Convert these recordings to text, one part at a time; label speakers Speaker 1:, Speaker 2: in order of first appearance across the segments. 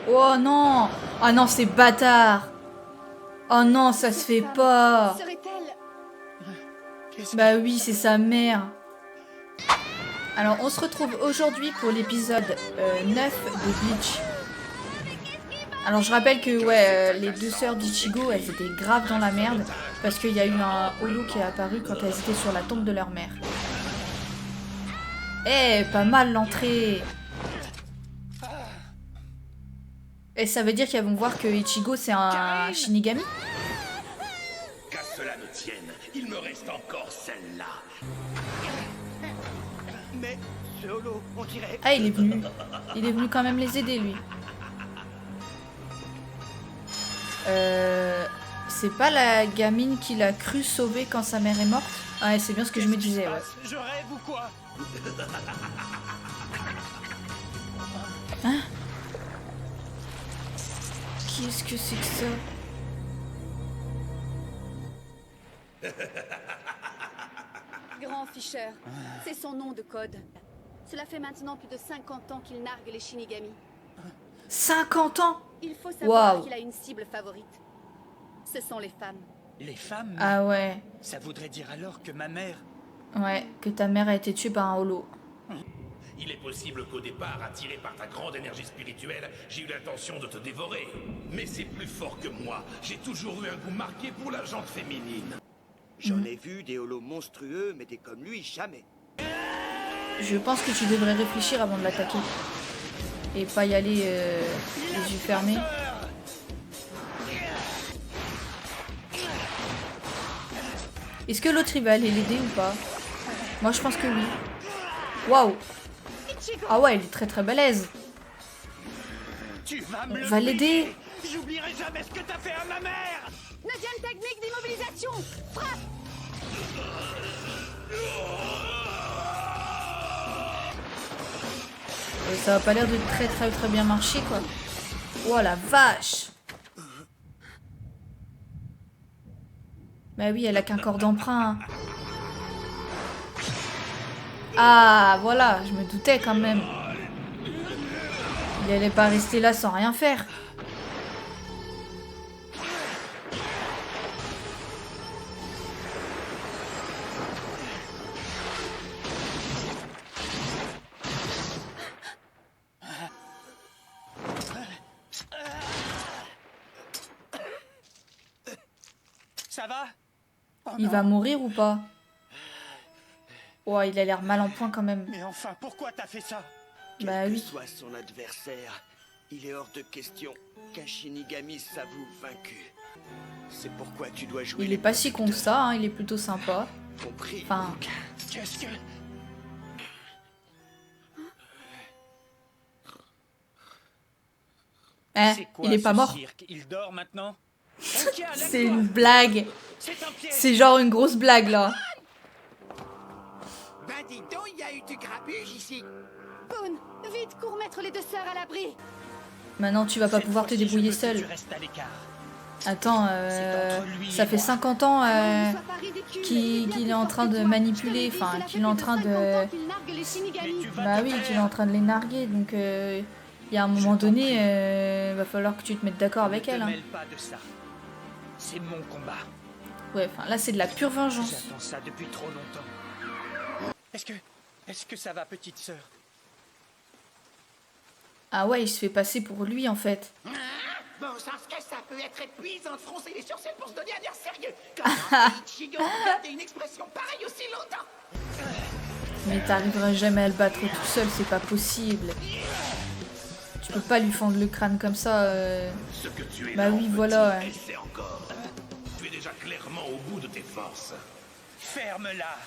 Speaker 1: Oh non. Ah non, c'est bâtard. Oh non, ça se fait pas.
Speaker 2: Qu'est-ce
Speaker 1: Bah oui, c'est sa mère. Alors, on se retrouve aujourd'hui pour l'épisode 9 de Bleach. Alors, je rappelle que ouais, les deux sœurs d'Ichigo, elles étaient grave dans la merde parce qu'il y a eu un holo qui est apparu quand elles étaient sur la tombe de leur mère. Eh, pas mal l'entrée. Et ça veut dire qu'elles vont voir que Ichigo c'est un Shinigami?
Speaker 3: Qu'à cela ne tienne, il me reste encore celle-là.
Speaker 2: Mais ce holo, on dirait...
Speaker 1: Ah, il est venu. Il est venu quand même les aider, lui. C'est pas la gamine qu'il a cru sauver quand sa mère est morte? Ouais, c'est bien ce que je me disais, ouais.
Speaker 2: Je rêve ou quoi?
Speaker 1: Hein? Qu'est-ce que c'est que ça?
Speaker 4: Grand Fischer, c'est son nom de code. Cela fait maintenant plus de 50 ans qu'il nargue les Shinigami.
Speaker 1: 50 ans?
Speaker 4: Il faut savoir
Speaker 1: Waouh.
Speaker 4: qu'il a une cible favorite. Ce sont les femmes.
Speaker 2: Les femmes?
Speaker 1: Ah ouais.
Speaker 2: Ça voudrait dire alors que ma mère...
Speaker 1: Ouais, que ta mère a été tuée par un holo.
Speaker 3: Il est possible qu'au départ, attiré par ta grande énergie spirituelle, j'ai eu l'intention de te dévorer. Mais c'est plus fort que moi. J'ai toujours eu un goût marqué pour la jante féminine.
Speaker 5: J'en ai vu des holos monstrueux, mais des comme lui, jamais.
Speaker 1: Je pense que tu devrais réfléchir avant de l'attaquer. Et pas y aller les yeux fermés. Est-ce que l'autre il va aller l'aider ou pas? Moi je pense que oui. Waouh. Ah ouais, il est très très balèze.
Speaker 2: Tu vas me
Speaker 1: On va l'aider.
Speaker 2: J'oublierai jamais ce que t'as fait à ma mère.
Speaker 4: 9e technique d'immobilisation. Frappe.
Speaker 1: Ça a pas l'air de très bien marcher quoi. Oh la vache. Bah oui, elle a qu'un corps d'emprunt. Ah voilà, je me doutais quand même. Il allait pas rester là sans rien faire.
Speaker 2: Ça va? Oh
Speaker 1: Il
Speaker 2: non.
Speaker 1: va mourir ou pas? Oh, il a l'air mal en point quand même.
Speaker 2: Mais enfin, pourquoi t'as fait ça?
Speaker 1: Bah
Speaker 5: Quel que
Speaker 1: oui.
Speaker 5: soit son adversaire, il est hors de question qu'un Shinigami s'avoue vaincu. C'est pourquoi tu dois jouer.
Speaker 1: Il
Speaker 5: les
Speaker 1: est pas si con que
Speaker 5: protecteurs.
Speaker 1: ça, hein, il est plutôt sympa.
Speaker 5: Compris.
Speaker 1: Enfin,
Speaker 2: Qu'est-ce que... C'est quoi,
Speaker 1: il est pas
Speaker 2: ce
Speaker 1: mort.
Speaker 2: cirque? Il dort maintenant? Ok,
Speaker 1: C'est
Speaker 2: lève-toi.
Speaker 1: une blague.
Speaker 2: C'est un piège.
Speaker 1: C'est genre une grosse blague là.
Speaker 5: Ben dis donc, il y a eu du grabuge ici.
Speaker 4: Boone, vite, cours mettre les deux sœurs à l'abri.
Speaker 1: Maintenant tu vas pas
Speaker 2: Cette
Speaker 1: pouvoir te
Speaker 2: fois-ci, je
Speaker 1: débrouiller
Speaker 2: veux que
Speaker 1: seul.
Speaker 2: tu restes à l'écart.
Speaker 1: Attends,
Speaker 2: C'est entre lui
Speaker 1: ça
Speaker 2: et
Speaker 1: fait
Speaker 2: moi.
Speaker 1: 50 ans
Speaker 4: Ne sois pas ridicule,
Speaker 1: qu'il
Speaker 4: il bien
Speaker 1: est
Speaker 4: plus
Speaker 1: en
Speaker 4: fort
Speaker 1: train
Speaker 4: que
Speaker 1: de
Speaker 4: toi.
Speaker 1: manipuler,
Speaker 4: Je te l'ai
Speaker 1: enfin
Speaker 4: dit,
Speaker 1: qu'il est
Speaker 4: cela
Speaker 1: en
Speaker 4: fait
Speaker 1: train
Speaker 4: plus 50
Speaker 1: de...
Speaker 4: ans qu'il nargue les Shinigami.
Speaker 2: Mais tu vas
Speaker 1: Bah
Speaker 2: te
Speaker 1: oui,
Speaker 2: taire.
Speaker 1: qu'il est en train de les narguer, donc il y a un moment
Speaker 2: t'en
Speaker 1: donné,
Speaker 2: prie.
Speaker 1: va falloir que tu te mettes d'accord avec
Speaker 2: Ne
Speaker 1: elle.
Speaker 2: te
Speaker 1: Hein.
Speaker 2: mêle pas de ça. C'est mon combat.
Speaker 1: Ouais, enfin là c'est de la pure vengeance.
Speaker 2: J'attends ça depuis trop longtemps. Est-ce que ça va, petite sœur?
Speaker 1: Ah ouais, il se fait passer pour lui en fait.
Speaker 6: Bon sens que ça peut être épuisant de froncer les sourcils pour se donner un air sérieux. Comment Ichigo peut garder une expression pareille aussi longtemps?
Speaker 1: Mais t'arriveras jamais à le battre tout seul, c'est pas possible. Tu peux pas lui fendre le crâne comme ça.
Speaker 3: Ce que tu es
Speaker 1: Bah
Speaker 3: là,
Speaker 1: oui,
Speaker 3: petit,
Speaker 1: voilà, ouais.
Speaker 3: essaie encore. Tu es déjà clairement au bout de tes forces.
Speaker 2: Ferme-la.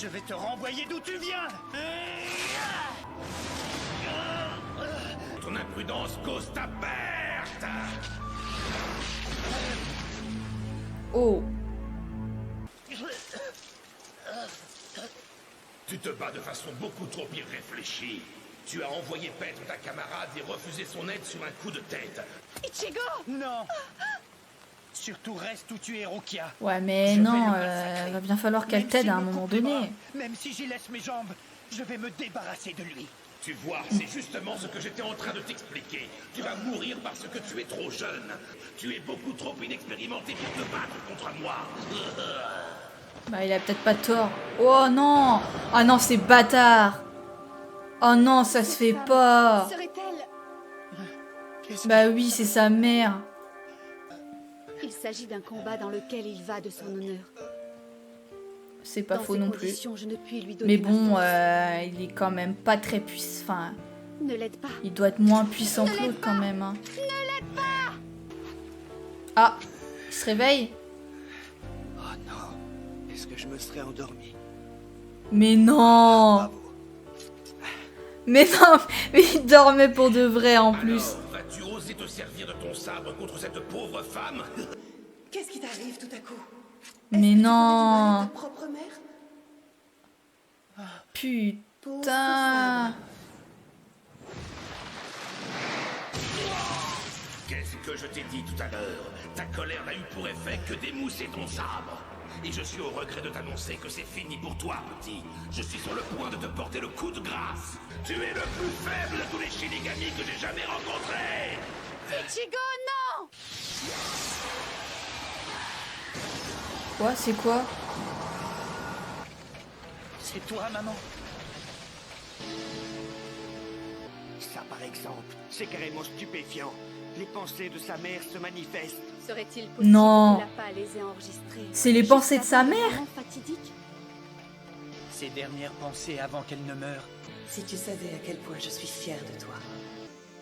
Speaker 2: Je vais te renvoyer d'où tu viens.
Speaker 3: Ton imprudence cause ta perte.
Speaker 1: Oh,
Speaker 3: Tu te bats de façon beaucoup trop irréfléchie. Tu as envoyé paître ta camarade et refusé son aide sur un coup de tête.
Speaker 4: Ichigo!
Speaker 2: Non. Surtout reste où tu es, Rukia.
Speaker 1: ouais, mais
Speaker 2: Je vais
Speaker 1: non,
Speaker 2: le massacrer.
Speaker 1: va bien falloir qu'elle
Speaker 2: Même
Speaker 1: t'aide
Speaker 2: s'il
Speaker 1: à un
Speaker 2: me
Speaker 1: moment
Speaker 2: coupe les
Speaker 1: donné.
Speaker 2: bras, même si j'y laisse mes jambes, je vais me débarrasser de lui.
Speaker 3: Tu vois, c'est justement ce que j'étais en train de t'expliquer. Tu vas mourir parce que tu es trop jeune. Tu es beaucoup trop inexpérimenté pour te battre contre moi.
Speaker 1: Bah, il a peut-être pas tort. Oh non! Oh non, c'est bâtard! Oh non, ça se fait pas!
Speaker 4: Serait-elle...
Speaker 1: Bah oui, c'est sa mère.
Speaker 4: Il s'agit d'un combat dans lequel il va de son honneur.
Speaker 1: C'est pas
Speaker 4: Dans
Speaker 1: faux
Speaker 4: ces
Speaker 1: non plus.
Speaker 4: conditions, je ne puis lui donner
Speaker 1: Mais
Speaker 4: ma
Speaker 1: bon,
Speaker 4: force.
Speaker 1: il est quand même pas très puissant. Enfin,
Speaker 4: Ne l'aide pas.
Speaker 1: il doit être moins puissant que l'autre quand même. Hein. Ah, il se réveille?
Speaker 5: Oh non. Est-ce que je me serais endormi?
Speaker 1: Mais non!
Speaker 5: Bravo.
Speaker 1: Mais non, mais il dormait pour de vrai en plus.
Speaker 3: Alors, vas-tu oser te servir de ton sabre contre cette pauvre femme?
Speaker 6: Qu'est-ce qui t'arrive tout à coup?
Speaker 1: Mais
Speaker 6: Ta
Speaker 1: non!
Speaker 6: propre mère?
Speaker 1: Putain!
Speaker 3: Qu'est-ce que je t'ai dit tout à l'heure? Ta colère n'a eu pour effet que d'émousser ton sabre. Et je suis au regret de t'annoncer que c'est fini pour toi, petit. Je suis sur le point de te porter le coup de grâce. Tu es le plus faible de tous les Shinigami que j'ai jamais rencontrés.
Speaker 4: Ichigo, non!
Speaker 1: Quoi, c'est quoi?
Speaker 2: C'est toi, maman?
Speaker 5: Ça, par exemple, c'est carrément stupéfiant. Les pensées de sa mère se manifestent.
Speaker 4: Serait-il possible
Speaker 1: Non.
Speaker 4: que la Pâle les ait enregistrées?
Speaker 1: C'est les
Speaker 4: Juste
Speaker 1: pensées de sa
Speaker 4: avant le
Speaker 1: mère?
Speaker 4: moment fatidique?
Speaker 2: Ses dernières pensées avant qu'elle ne meure.
Speaker 7: Si tu savais à quel point je suis fière de toi.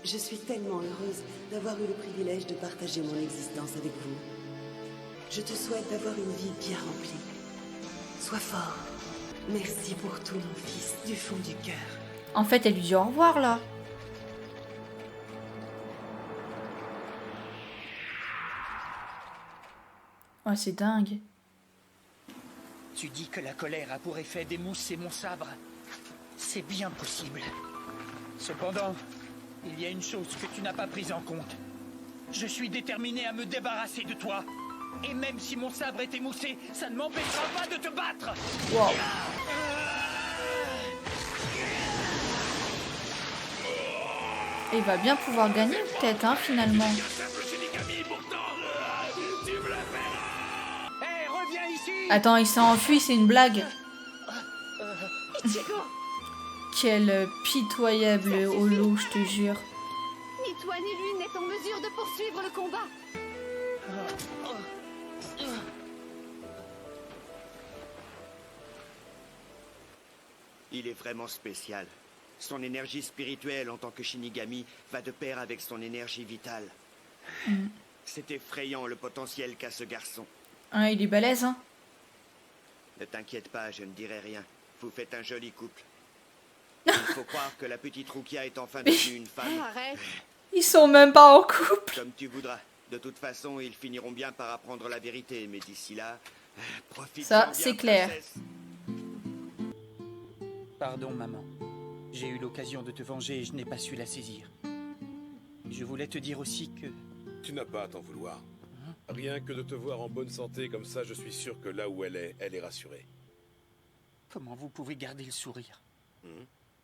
Speaker 7: Je suis tellement heureuse d'avoir eu le privilège de partager mon existence avec vous. Je te souhaite d'avoir une vie bien remplie. Sois fort. Merci pour tout, mon fils, du fond du cœur.
Speaker 1: En fait, elle lui dit au revoir là. Oh, c'est dingue.
Speaker 2: Tu dis que la colère a pour effet d'émousser mon sabre. C'est bien possible. Cependant, il y a une chose que tu n'as pas prise en compte. Je suis déterminé à me débarrasser de toi. Et même si mon sabre est émoussé, ça ne m'empêchera pas de te battre.
Speaker 1: Wow. Et il va bien pouvoir gagner peut-être, hein, finalement.
Speaker 2: Hé, reviens ici!
Speaker 1: Attends, il s'est enfui, c'est une blague.
Speaker 4: Ichigo,
Speaker 1: Quel pitoyable holo, je te jure.
Speaker 4: ni toi ni lui n'êtes en mesure de poursuivre le combat.
Speaker 5: Il est vraiment spécial. Son énergie spirituelle en tant que Shinigami va de pair avec son énergie vitale. C'est effrayant le potentiel qu'a ce garçon.
Speaker 1: Hein, il est balèze, hein.
Speaker 5: Ne t'inquiète pas, je ne dirai rien. Vous faites un joli couple. Il faut croire que la petite Rukia est enfin devenue une femme.
Speaker 4: Arrête.
Speaker 1: Ils sont même pas en couple.
Speaker 5: Comme tu voudras. De toute façon, ils finiront bien par apprendre la vérité, mais d'ici là, profite.
Speaker 1: Ça, c'est clair.
Speaker 2: Pardon, maman. J'ai eu l'occasion de te venger et je n'ai pas su la saisir. Je voulais te dire aussi que...
Speaker 8: Tu n'as pas à t'en vouloir. Rien que de te voir en bonne santé comme ça, je suis sûr que là où elle est rassurée.
Speaker 2: Comment vous pouvez garder le sourire?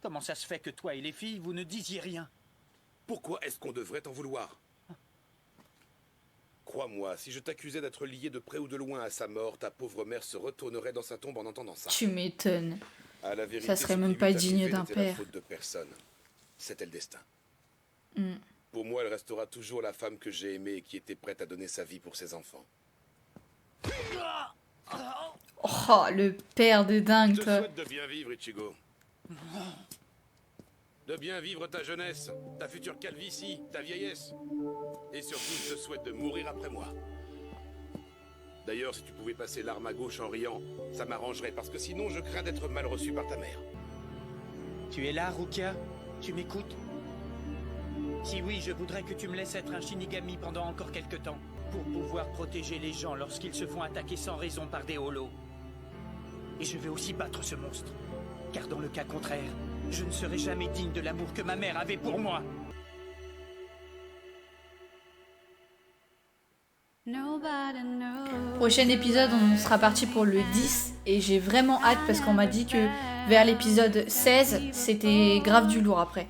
Speaker 2: Comment ça se fait que toi et les filles, vous ne disiez rien?
Speaker 8: Pourquoi est-ce qu'on devrait t'en vouloir? Crois-moi, si je t'accusais d'être lié de près ou de loin à sa mort, ta pauvre mère se retournerait dans sa tombe en entendant ça.
Speaker 1: Tu m'étonnes.
Speaker 8: À la vérité,
Speaker 1: Ça serait
Speaker 8: ce
Speaker 1: même
Speaker 8: qui
Speaker 1: pas
Speaker 8: lui est
Speaker 1: digne
Speaker 8: arrivé
Speaker 1: d'un
Speaker 8: n'était la
Speaker 1: père.
Speaker 8: faute de personne. C'était le destin.
Speaker 1: Mm.
Speaker 8: Pour moi, elle restera toujours la femme que j'ai aimée et qui était prête à donner sa vie pour ses enfants.
Speaker 1: Oh, le père de
Speaker 8: Je
Speaker 1: dingue,
Speaker 8: te
Speaker 1: toi.
Speaker 8: souhaite de bien vivre, Ichigo. De bien vivre ta jeunesse, ta future calvitie, ta vieillesse. Et surtout, je te souhaite de mourir après moi. D'ailleurs, si tu pouvais passer l'arme à gauche en riant, ça m'arrangerait, parce que sinon, je crains d'être mal reçu par ta mère.
Speaker 2: Tu es là, Rukia? Tu m'écoutes? Si oui, je voudrais que tu me laisses être un Shinigami pendant encore quelque temps, pour pouvoir protéger les gens lorsqu'ils se font attaquer sans raison par des holos. Et je vais aussi battre ce monstre, car dans le cas contraire, je ne serai jamais digne de l'amour que ma mère avait pour moi.
Speaker 1: Prochain épisode, on sera parti pour le 10 et j'ai vraiment hâte parce qu'on m'a dit que vers l'épisode 16, c'était grave du lourd après.